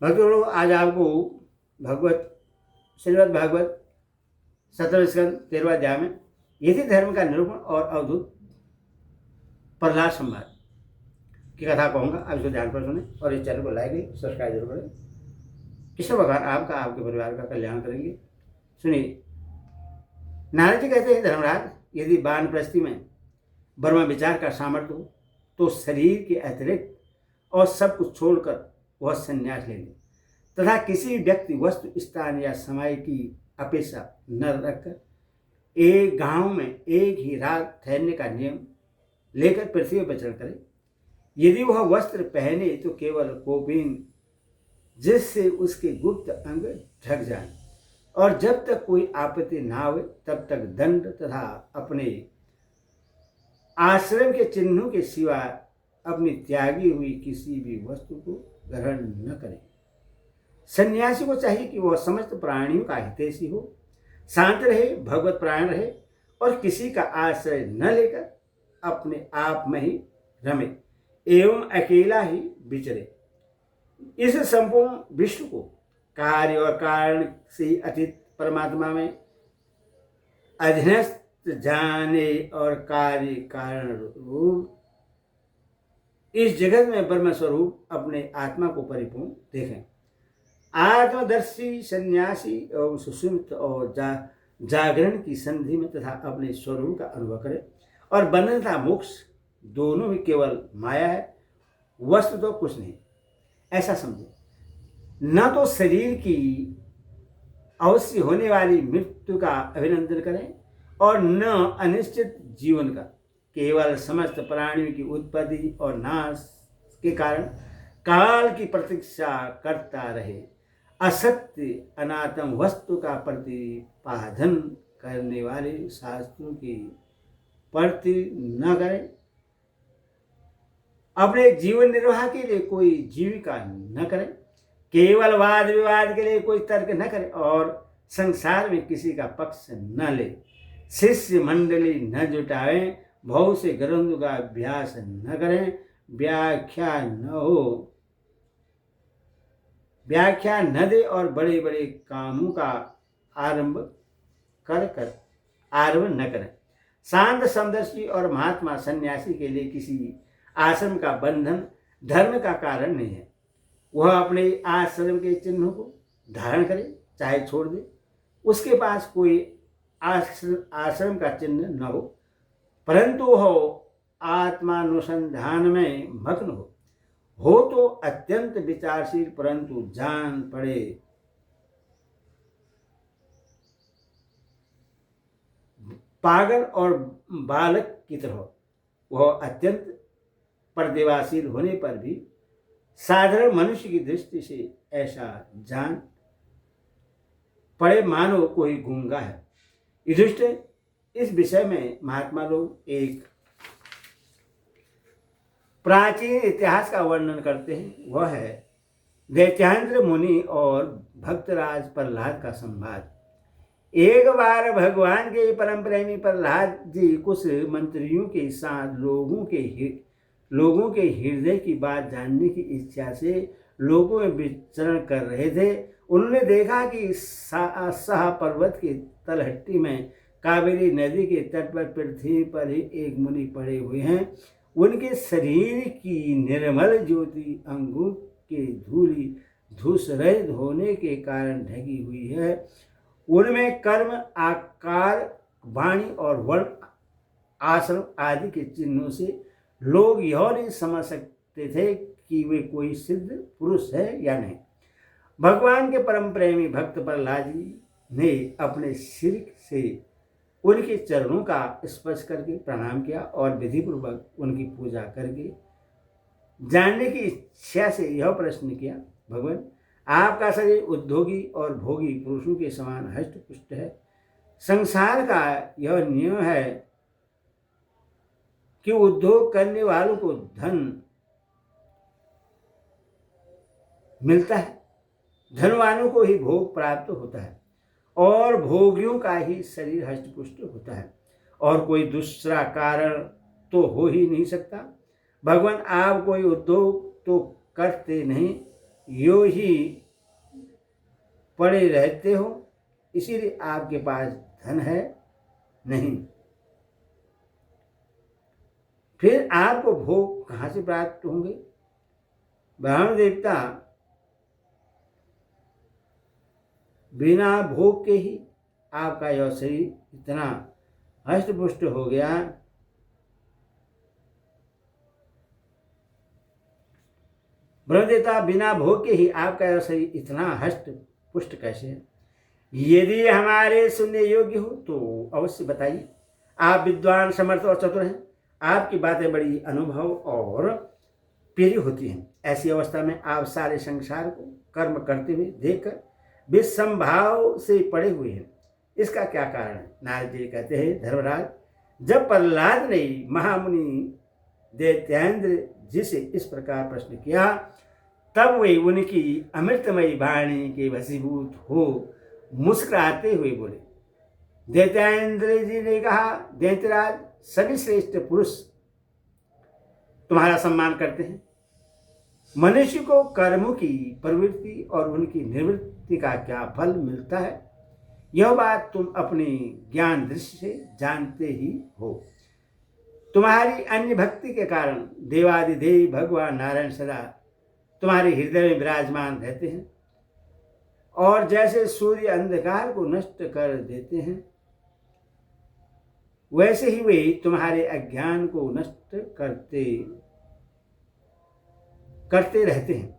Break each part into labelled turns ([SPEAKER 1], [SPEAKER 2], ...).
[SPEAKER 1] भक्तों, आज आपको श्रीमद् भागवत 17वें स्कंद 13वां अध्याय में यथि धर्म का निरूपण और अवधूत प्रहलाद संवाद की कथा कहूँगा। आप इसको ध्यान पर सुने और इस चैनल को लाइक सब्सक्राइब जरूर करें। कृष्ण भगवान आपका आपके परिवार का कल्याण करेंगे। सुनिए। नारद जी कहते हैं, धर्मराज, यदि वानप्रस्थी में ब्रह्म विचार का सामर्थ्य हो तो शरीर के अतिरिक्त और सब कुछ छोड़कर वह संन्यास ले ले तथा किसी व्यक्ति, वस्तु, स्थान या समय की अपेक्षा न रखकर एक गांव में एक ही रात ठहरने का नियम लेकर पृथ्वी पर विचरण करे। यदि वह वस्त्र पहने तो केवल कोपीन, जिससे उसके गुप्त अंग ढक जाए, और जब तक कोई आपत्ति ना आवे तब तक दंड तथा अपने आश्रम के चिन्हों के सिवा अपनी त्यागी हुई किसी भी वस्तु को ग्रहण न करें। सन्यासी को चाहिए कि वह समस्त प्राणियों का हितैषी हो, शांत रहे, भगवत प्राण रहे और किसी का आश्रय न लेकर अपने आप में ही रमे एवं अकेला ही विचरे। इस संपूर्ण विश्व को कार्य और कारण से अतीत परमात्मा में अधीनस्थ जाने और कार्य कारण रूप इस जगत में ब्रह्म स्वरूप अपने आत्मा को परिपूर्ण देखें। आत्मदर्शी सन्यासी एवं सुषुप्त और जागरण की संधि में तथा अपने स्वरूप का अनुभव करें और बंधन तथा मोक्ष दोनों ही केवल माया है, वस्तु तो कुछ नहीं, ऐसा समझे। न तो शरीर की अवश्य होने वाली मृत्यु का अभिनंदन करें और न अनिश्चित जीवन का। केवल समस्त प्राणियों की उत्पत्ति और नाश के कारण काल की प्रतीक्षा करता रहे। असत्य अनात्म वस्तु का प्रतिपादन करने वाले शास्त्रों की प्रति न करें। अपने जीवन निर्वाह के लिए कोई जीविका न करें। केवल वाद विवाद के लिए कोई तर्क न करें और संसार में किसी का पक्ष न ले। शिष्य मंडली न जुटाएं, बहुत से ग्रंथों का अभ्यास न करें, व्याख्या न दे और बड़े बड़े कामों का आरंभ न करें। शांत समदर्शी और महात्मा सन्यासी के लिए किसी आश्रम का बंधन धर्म का कारण नहीं है। वह अपने आश्रम के चिन्हों को धारण करे चाहे छोड़ दे। उसके पास कोई आश्रम का चिन्ह न हो, परंतु वह आत्मानुसंधान में मग्न हो तो अत्यंत विचारशील, परंतु जान पड़े पागल और बालक की तरह। वह अत्यंत पर्देवाशील होने पर भी साधारण मनुष्य की दृष्टि से ऐसा जान पड़े मानो कोई गूंगा है। युधिष्ठिर, इस विषय में महात्मा लोग एक प्राचीन इतिहास का वर्णन करते हैं। वह है दैत्यान्द्र मुनि और भक्तराज प्रहलाद का संवाद। एक बार भगवान के परम प्रेमी प्रहलाद जी कुछ मंत्रियों के साथ लोगों के हृदय की बात जानने की इच्छा से लोगों में विचरण कर रहे थे। उन्होंने देखा कि शाह पर्वत की तलहटी में कावेरी नदी के तट पर पृथ्वी पर ही एक मुनि पड़े हुए हैं। उनके शरीर की निर्मल ज्योति अंगों के धूलि धूसरहित होने के कारण ढकी हुई है। उनमें कर्म, आकार, वाणी और वर्ण, आश्रम आदि के चिन्हों से लोग यह नहीं समझ सकते थे कि वे कोई सिद्ध पुरुष है या नहीं। भगवान के परम प्रेमी भक्त प्रहलाद जी ने अपने सिर से उनके चरणों का स्पर्श करके प्रणाम किया और विधिपूर्वक उनकी पूजा करके जानने की इच्छा से यह प्रश्न किया, भगवान, आपका शरीर उद्योगी और भोगी पुरुषों के समान हष्ट पुष्ट है। संसार का यह नियम है कि उद्योग करने वालों को धन मिलता है, धनवानों को ही भोग प्राप्त होता है और भोगियों का ही शरीर हष्टपुष्ट होता है, और कोई दूसरा कारण तो हो ही नहीं सकता। भगवान, आप कोई उद्योग तो करते नहीं, यो ही पड़े रहते हो, इसीलिए आपके पास धन है नहीं। फिर आपको भोग कहाँ से प्राप्त होंगे? ब्राह्मण देवता बिना भोग के ही आपका यह शरीर इतना हष्ट-पुष्ट हो गया। ब्रह्म देवता बिना भोग के ही आपका यह शरीर इतना हष्ट पुष्ट कैसे है? यदि हमारे सुनने योग्य हो तो अवश्य बताइए। आप विद्वान, समर्थ और चतुर हैं। आपकी बातें बड़ी अनुभव और प्रिय होती हैं। ऐसी अवस्था में आप सारे संसार को कर्म करते हुए देखकर विसंभाव से पड़े हुए हैं। इसका क्या कारण है? नारद जी कहते हैं, धर्मराज, जब प्रहलाद ने महामुनि दैत्येंद्र जी से इस प्रकार प्रश्न किया, तब वे उनकी अमृतमयी वाणी के वशीभूत हो मुस्कुराते हुए बोले। दैत्येंद्र जी ने कहा, दैत्यराज, सभी श्रेष्ठ पुरुष तुम्हारा सम्मान करते हैं। मनुष्य को कर्मों की प्रवृत्ति और उनकी निवृत्ति का क्या फल मिलता है, यह बात तुम अपनी ज्ञान दृष्टि से जानते ही हो। तुम्हारी अन्य भक्ति के कारण देवादिदेव भगवान नारायण सदा तुम्हारे हृदय में विराजमान रहते हैं, और जैसे सूर्य अंधकार को नष्ट कर देते हैं, वैसे ही वे तुम्हारे अज्ञान को नष्ट करते रहते हैं।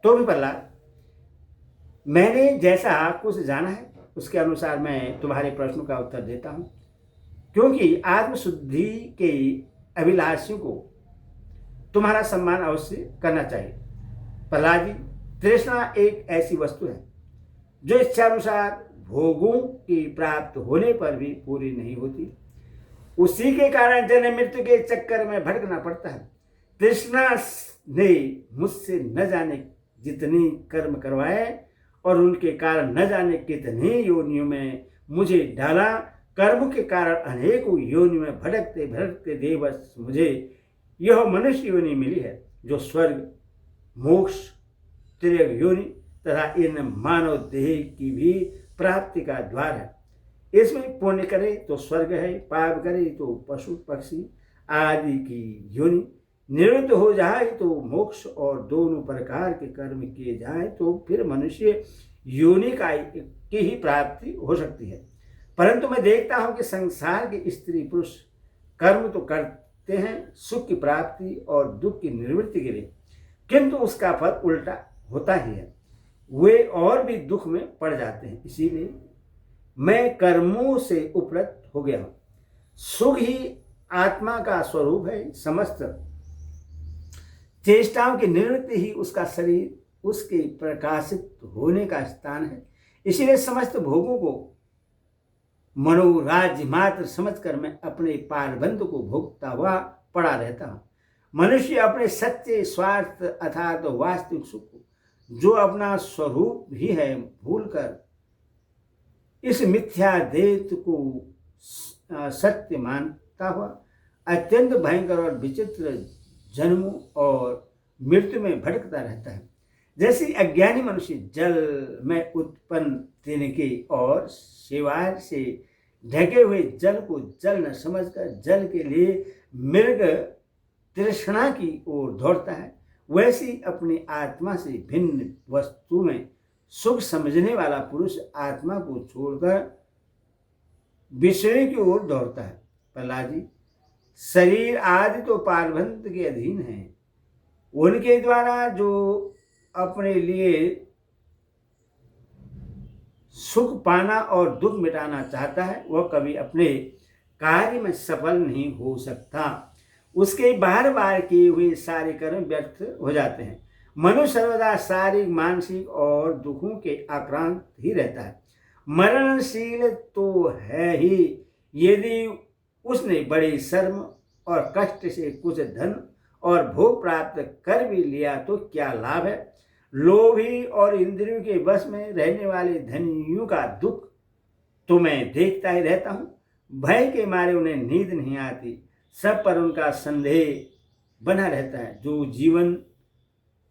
[SPEAKER 1] तो भी प्रहलाद, मैंने जैसा कुछ जाना है उसके अनुसार मैं तुम्हारे प्रश्नों का उत्तर देता हूं, क्योंकि आत्मशुद्धि के अभिलाषियों को तुम्हारा सम्मान अवश्य करना चाहिए। प्रहलाद जी, तृष्णा एक ऐसी वस्तु है जो इच्छानुसार भोगों की प्राप्त होने पर भी पूरी नहीं होती। उसी के कारण जन्म मृत्यु के चक्कर में भटकना पड़ता है। तृष्णा ने मुझसे न जाने जितनी कर्म करवाए और उनके कारण न जाने कितनी योनियों में मुझे डाला। कर्म के कारण अनेकों योनियों में भटकते भटकते देवश मुझे यह मनुष्य योनि मिली है, जो स्वर्ग, मोक्ष, त्रियग योनि तथा इन मानव देह की भी प्राप्ति का द्वार है। इसमें पुण्य करे तो स्वर्ग है, पाप करे तो पशु पक्षी आदि की योनि, निवृत्त हो जाए तो मोक्ष, और दोनों प्रकार के कर्म किए जाए तो फिर मनुष्य योनि की ही प्राप्ति हो सकती है। परंतु मैं देखता हूं कि संसार के स्त्री पुरुष कर्म तो करते हैं सुख की प्राप्ति और दुख की निवृत्ति के लिए, किंतु उसका फल उल्टा होता ही है। वे और भी दुख में पड़ जाते हैं। इसीलिए मैं कर्मों से उपरत हो गया हूं। सुख ही आत्मा का स्वरूप है। समस्त चेष्टाओं की निवृत्ति ही उसका शरीर, उसके प्रकाशित होने का स्थान है। इसीलिए समस्त भोगों को मनोराज्य मात्र समझकर मैं अपने पारबंध को भोगता हुआ पड़ा रहता हूं। मनुष्य अपने सच्चे स्वार्थ अर्थात वास्तविक सुख जो अपना स्वरूप ही है भूलकर इस मिथ्या दैत्य को सत्य मानता हुआ अत्यंत भयंकर और विचित्र जन्मों और मृत्यु में भटकता रहता है। जैसे अज्ञानी मनुष्य जल में उत्पन्न तिनके और शिवार से ढके हुए जल को जल न समझकर जल के लिए मृग तृष्णा की ओर दौड़ता है, वैसी अपनी आत्मा से भिन्न वस्तु में सुख समझने वाला पुरुष आत्मा को छोड़कर विषय की ओर दौड़ता है। प्रहलाद जी, शरीर आदि तो पारबंध के अधीन है। उनके द्वारा जो अपने लिए सुख पाना और दुख मिटाना चाहता है वह कभी अपने कार्य में सफल नहीं हो सकता। उसके बार बार किए हुए सारे कर्म व्यर्थ हो जाते हैं। मनुष्य सर्वदा शारीरिक, मानसिक और दुखों के आक्रांत ही रहता है। मरणशील तो है ही। यदि उसने बड़े श्रम और कष्ट से कुछ धन और भोग प्राप्त कर भी लिया तो क्या लाभ है? लोभी और इंद्रियों के वश में रहने वाले धनियों का दुख तो मैं देखता ही रहता हूँ। भय के मारे उन्हें नींद नहीं आती, सब पर उनका संदेह बना रहता है। जो जीवन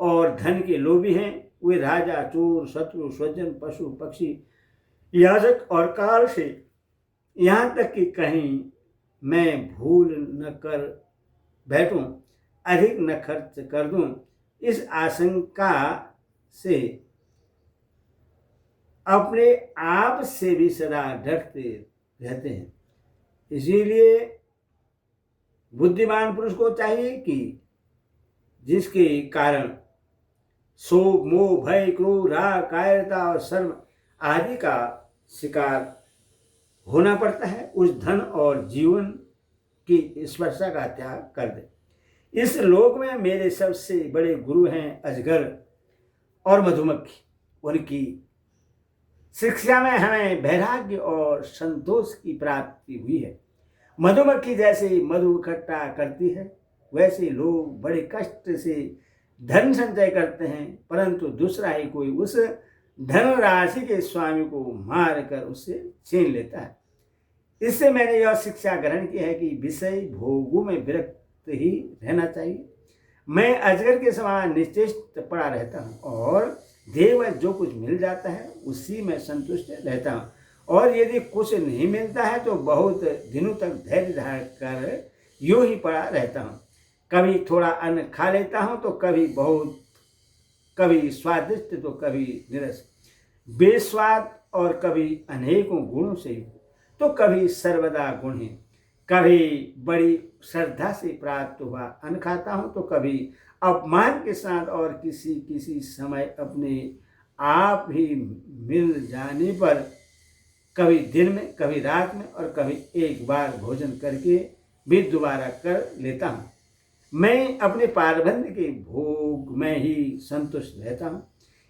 [SPEAKER 1] और धन के लोभी हैं, वे राजा, चोर, शत्रु, स्वजन, पशु, पक्षी, याजक और काल से, यहाँ तक कि कहीं मैं भूल न कर बैठूं, अधिक न खर्च कर दूं, इस आशंका से अपने आप से भी सदा डरते रहते हैं। इसीलिए बुद्धिमान पुरुष को चाहिए कि जिसके कारण शोक, मोह, भय, क्रोध, राग, कायरता और शर्म आदि का शिकार होना पड़ता है, उस धन और जीवन की स्पर्शा का त्याग कर दे। इस लोक में मेरे सबसे बड़े गुरु हैं अजगर और मधुमक्खी। उनकी शिक्षा में हमें वैराग्य और संतोष की प्राप्ति हुई है। मधुमक्खी जैसे मधु इकट्ठा करती है, वैसे लोग बड़े कष्ट से धन संचय करते हैं, परंतु दूसरा ही कोई उस धनराशि के स्वामी को मार कर उससे छीन लेता है। इससे मैंने यह शिक्षा ग्रहण की है कि विषय भोगों में विरक्त ही रहना चाहिए। मैं अजगर के समान निश्चित पड़ा रहता हूँ और देव जो कुछ मिल जाता है उसी में संतुष्ट रहता हूँ, और यदि कुछ नहीं मिलता है तो बहुत दिनों तक धैर्य धारण कर यूं ही पड़ा रहता हूँ। कभी थोड़ा अन्न खा लेता हूँ तो कभी स्वादिष्ट तो कभी निरस, बेस्वाद, और कभी अनेकों गुणों से युक्त, तो कभी सर्वदा गुणहीन। कभी बड़ी श्रद्धा से प्राप्त हुआ अन्न खाता हूँ तो कभी अपमान के साथ, और किसी समय अपने आप ही मिल जाने पर, कभी दिन में, कभी रात में, और कभी एक बार भोजन करके भी दोबारा कर लेता हूँ। मैं अपने पारबंध के भोग में ही संतुष्ट रहता हूँ।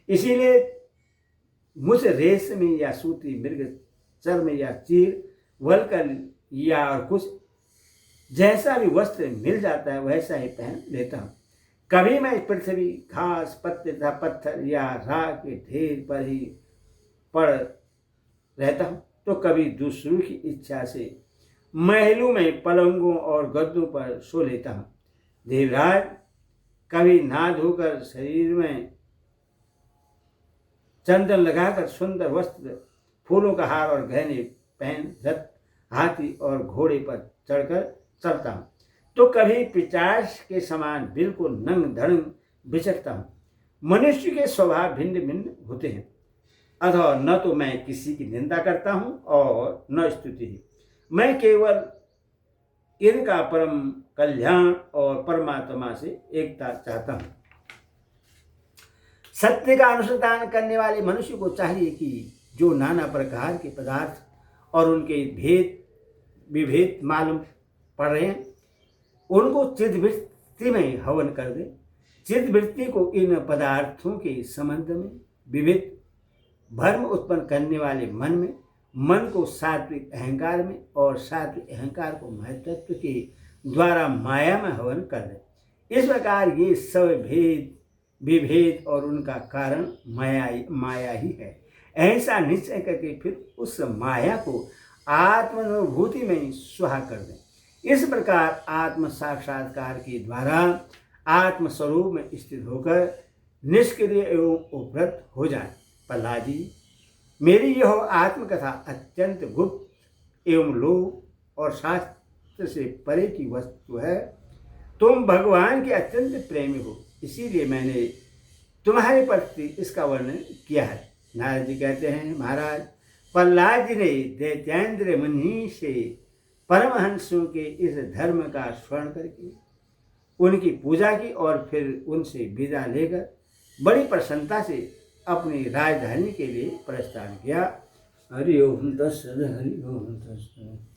[SPEAKER 1] इसीलिए मुझ रेशम या सूती मृग, चर्म या चीर, वल्कल या और कुछ जैसा भी वस्त्र मिल जाता है वैसा ही पहन लेता हूँ। कभी मैं पृथ्वी, घास, पत्ते तथा पत्थर या राख के ढेर पर ही पड़ रहता हूँ, तो कभी दूसरों की इच्छा से महलों में पलंगों और गद्दों पर सो लेता हूँ। देवराज, कभी नहा धोकर शरीर में चंदन लगाकर सुंदर वस्त्र, फूलों का हार और गहने पहन रथ, हाथी और घोड़े पर चढ़कर चलता हूँ, तो कभी पिशाच के समान बिल्कुल नंग धड़ंग विचरता हूँ। मनुष्य के स्वभाव भिन्न भिन्न होते हैं, अतः न तो मैं किसी की निंदा करता हूँ और न स्तुति ही। मैं केवल इनका परम कल्याण और परमात्मा से एकता चाहता हूँ। सत्य का अनुसंधान करने वाले मनुष्य को चाहिए कि जो नाना प्रकार के पदार्थ और उनके विभेद मालूम पड़ रहे हैं, उनको चित्तवृत्ति में हवन कर दे। चित्तवृत्ति को इन पदार्थों के संबंध में विविध भ्रम उत्पन्न करने वाले मन को सात्विक अहंकार में, और सात्विक अहंकार को महत्त्व के द्वारा माया में हवन कर दे। इस प्रकार ये सब विभेद और उनका कारण माया ही है। ऐसा निश्चय करके फिर उस माया को आत्मानुभूति में स्वाहा कर दें। इस प्रकार आत्म साक्षात्कार के द्वारा आत्मस्वरूप में स्थित होकर निष्क्रिय एवं उपरत हो जाए। प्रहलाद जी, मेरी यह आत्मकथा अत्यंत गुप्त एवं लोक और शास्त्र से परे की वस्तु है। तुम भगवान के अत्यंत प्रेमी हो, इसीलिए मैंने तुम्हारे प्रति इसका वर्णन किया है। नारद जी कहते हैं, महाराज, प्रहलाद जी ने दैत्येंद्र मुनि से परमहंसों के इस धर्म का स्मरण करके उनकी पूजा की और फिर उनसे विदा लेकर बड़ी प्रसन्नता से अपनी राजधानी के लिए प्रस्थान किया। हरि ओम तत्सत, हरि ओम तत्सत।